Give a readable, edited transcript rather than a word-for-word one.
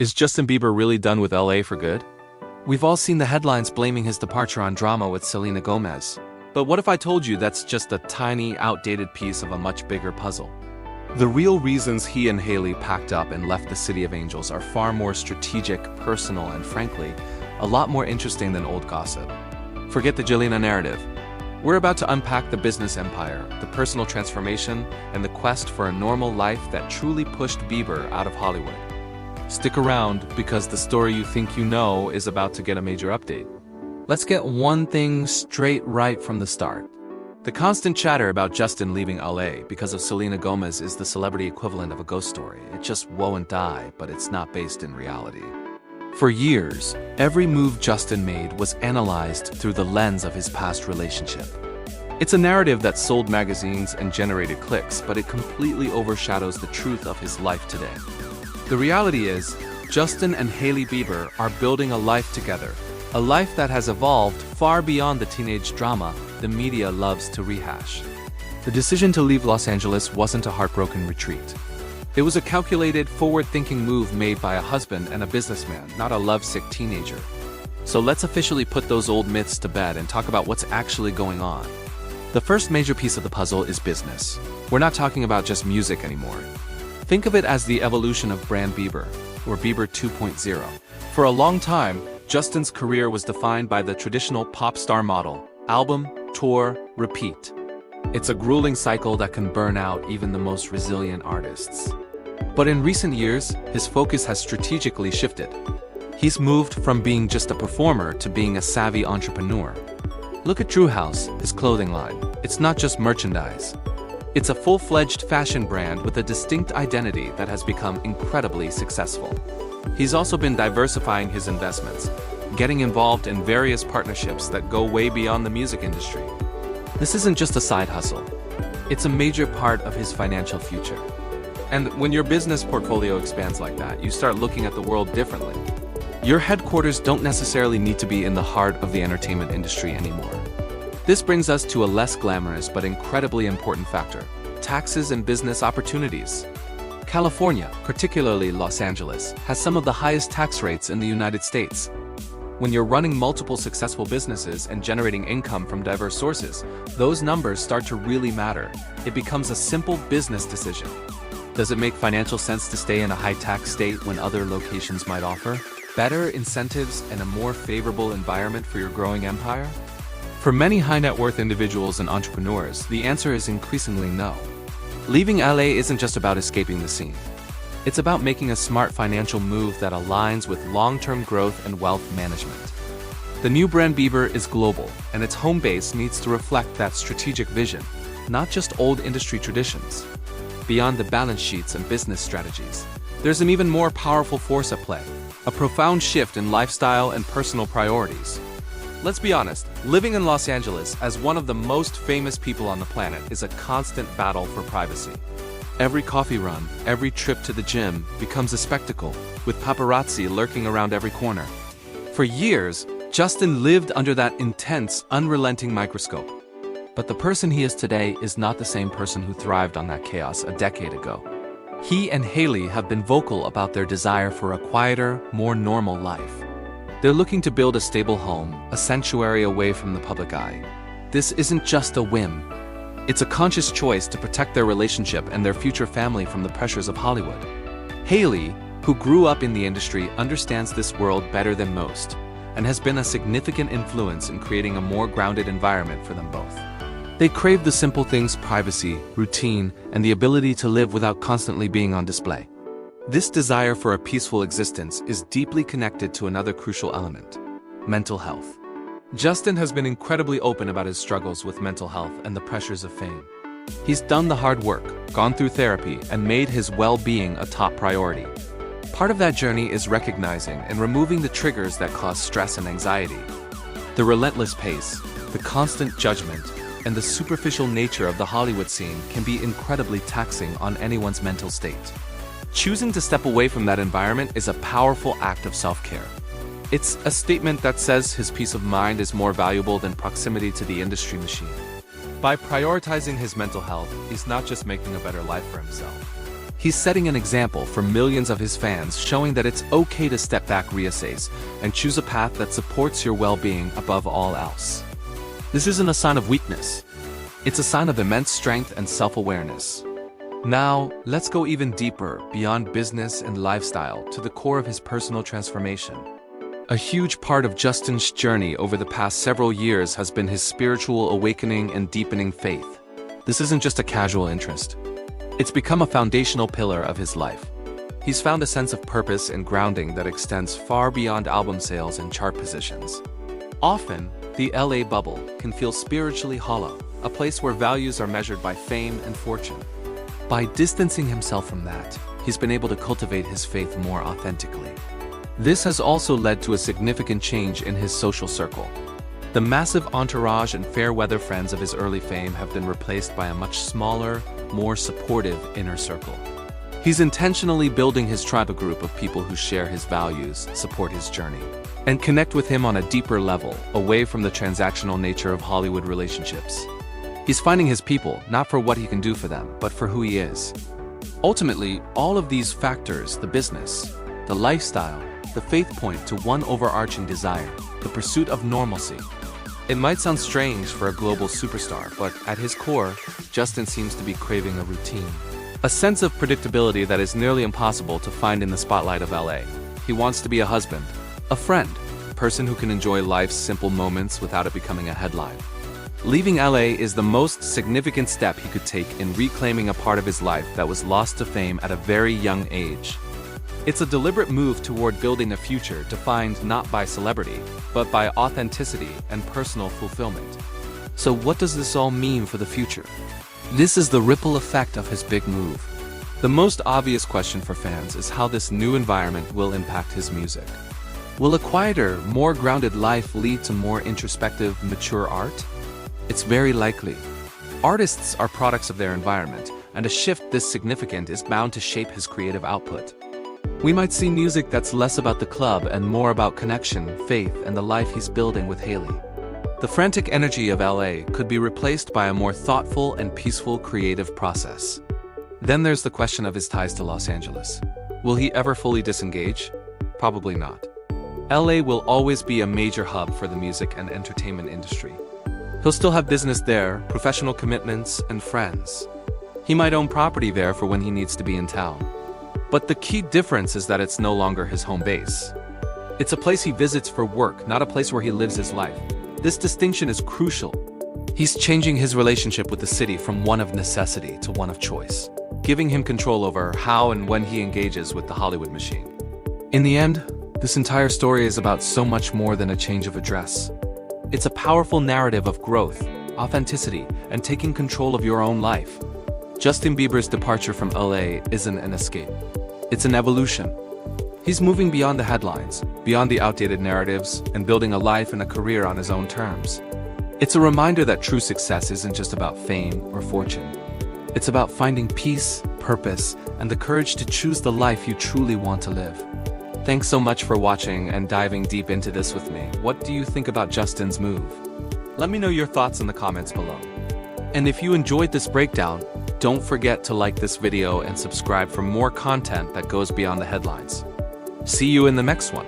Is Justin Bieber really done with LA for good? We've all seen the headlines blaming his departure on drama with Selena Gomez. But what if I told you that's just a tiny, outdated piece of a much bigger puzzle? The real reasons he and Hailey packed up and left the City of Angels are far more strategic, personal, and frankly, a lot more interesting than old gossip. Forget the Jelena narrative. We're about to unpack the business empire, the personal transformation, and the quest for a normal life that truly pushed Bieber out of Hollywood. Stick around, because the story you think you know is about to get a major update. Let's get one thing straight right from the start. The constant chatter about Justin leaving LA because of Selena Gomez is the celebrity equivalent of a ghost story. It just won't die, but it's not based in reality. For years, every move Justin made was analyzed through the lens of his past relationship. It's a narrative that sold magazines and generated clicks, but it completely overshadows the truth of his life today. The reality is, Justin and Hailey Bieber are building a life together, a life that has evolved far beyond the teenage drama the media loves to rehash. The decision to leave Los Angeles wasn't a heartbroken retreat. It was a calculated, forward-thinking move made by a husband and a businessman, not a lovesick teenager. So let's officially put those old myths to bed and talk about what's actually going on. The first major piece of the puzzle is business. We're not talking about just music anymore. Think of it as the evolution of brand Bieber, or Bieber 2.0. For a long time, Justin's career was defined by the traditional pop star model: album, tour, repeat. It's a grueling cycle that can burn out even the most resilient artists. But in recent years, his focus has strategically shifted. He's moved from being just a performer to being a savvy entrepreneur. Look at Drew House, his clothing line. It's not just merchandise. It's a full-fledged fashion brand with a distinct identity that has become incredibly successful. He's also been diversifying his investments, getting involved in various partnerships that go way beyond the music industry. This isn't just a side hustle. It's a major part of his financial future. And when your business portfolio expands like that, you start looking at the world differently. Your headquarters don't necessarily need to be in the heart of the entertainment industry anymore. This brings us to a less glamorous but incredibly important factor: taxes and business opportunities. California, particularly Los Angeles, has some of the highest tax rates in the United States. When you're running multiple successful businesses and generating income from diverse sources, those numbers start to really matter. It becomes a simple business decision. Does it make financial sense to stay in a high-tax state when other locations might offer better incentives and a more favorable environment for your growing empire? For many high-net-worth individuals and entrepreneurs, the answer is increasingly no. Leaving LA isn't just about escaping the scene. It's about making a smart financial move that aligns with long-term growth and wealth management. The new brand Bieber is global, and its home base needs to reflect that strategic vision, not just old industry traditions. Beyond the balance sheets and business strategies, there's an even more powerful force at play: a profound shift in lifestyle and personal priorities. Let's be honest, living in Los Angeles as one of the most famous people on the planet is a constant battle for privacy. Every coffee run, every trip to the gym becomes a spectacle, with paparazzi lurking around every corner. For years, Justin lived under that intense, unrelenting microscope. But the person he is today is not the same person who thrived on that chaos a decade ago. He and Hailey have been vocal about their desire for a quieter, more normal life. They're looking to build a stable home, a sanctuary away from the public eye. This isn't just a whim. It's a conscious choice to protect their relationship and their future family from the pressures of Hollywood. Hailey, who grew up in the industry, understands this world better than most, and has been a significant influence in creating a more grounded environment for them both. They crave the simple things: privacy, routine, and the ability to live without constantly being on display. This desire for a peaceful existence is deeply connected to another crucial element: mental health. Justin has been incredibly open about his struggles with mental health and the pressures of fame. He's done the hard work, gone through therapy, and made his well-being a top priority. Part of that journey is recognizing and removing the triggers that cause stress and anxiety. The relentless pace, the constant judgment, and the superficial nature of the Hollywood scene can be incredibly taxing on anyone's mental state. Choosing to step away from that environment is a powerful act of self-care. It's a statement that says his peace of mind is more valuable than proximity to the industry machine. By prioritizing his mental health, he's not just making a better life for himself. He's setting an example for millions of his fans, showing that it's okay to step back, reassess, and choose a path that supports your well-being above all else. This isn't a sign of weakness. It's a sign of immense strength and self-awareness. Now, let's go even deeper, beyond business and lifestyle, to the core of his personal transformation. A huge part of Justin's journey over the past several years has been his spiritual awakening and deepening faith. This isn't just a casual interest. It's become a foundational pillar of his life. He's found a sense of purpose and grounding that extends far beyond album sales and chart positions. Often, the LA bubble can feel spiritually hollow, a place where values are measured by fame and fortune. By distancing himself from that, he's been able to cultivate his faith more authentically. This has also led to a significant change in his social circle. The massive entourage and fair-weather friends of his early fame have been replaced by a much smaller, more supportive inner circle. He's intentionally building his tribe, a group of people who share his values, support his journey, and connect with him on a deeper level, away from the transactional nature of Hollywood relationships. He's finding his people, not for what he can do for them, but for who he is. Ultimately, all of these factors, the business, the lifestyle, the faith, point to one overarching desire: the pursuit of normalcy. It might sound strange for a global superstar, but at his core, Justin seems to be craving a routine. A sense of predictability that is nearly impossible to find in the spotlight of LA. He wants to be a husband, a friend, a person who can enjoy life's simple moments without it becoming a headline. Leaving LA is the most significant step he could take in reclaiming a part of his life that was lost to fame at a very young age. It's a deliberate move toward building a future defined not by celebrity, but by authenticity and personal fulfillment. So what does this all mean for the future? This is the ripple effect of his big move. The most obvious question for fans is how this new environment will impact his music. Will a quieter, more grounded life lead to more introspective, mature art? It's very likely. Artists are products of their environment, and a shift this significant is bound to shape his creative output. We might see music that's less about the club and more about connection, faith, and the life he's building with Hailey. The frantic energy of LA could be replaced by a more thoughtful and peaceful creative process. Then there's the question of his ties to Los Angeles. Will he ever fully disengage? Probably not. LA will always be a major hub for the music and entertainment industry. He'll still have business there, professional commitments, and friends. He might own property there for when he needs to be in town. But the key difference is that it's no longer his home base. It's a place he visits for work, not a place where he lives his life. This distinction is crucial. He's changing his relationship with the city from one of necessity to one of choice, giving him control over how and when he engages with the Hollywood machine. In the end, this entire story is about so much more than a change of address. It's a powerful narrative of growth, authenticity, and taking control of your own life. Justin Bieber's departure from LA isn't an escape. It's an evolution. He's moving beyond the headlines, beyond the outdated narratives, and building a life and a career on his own terms. It's a reminder that true success isn't just about fame or fortune. It's about finding peace, purpose, and the courage to choose the life you truly want to live. Thanks so much for watching and diving deep into this with me. What do you think about Justin's move? Let me know your thoughts in the comments below. And if you enjoyed this breakdown, don't forget to like this video and subscribe for more content that goes beyond the headlines. See you in the next one.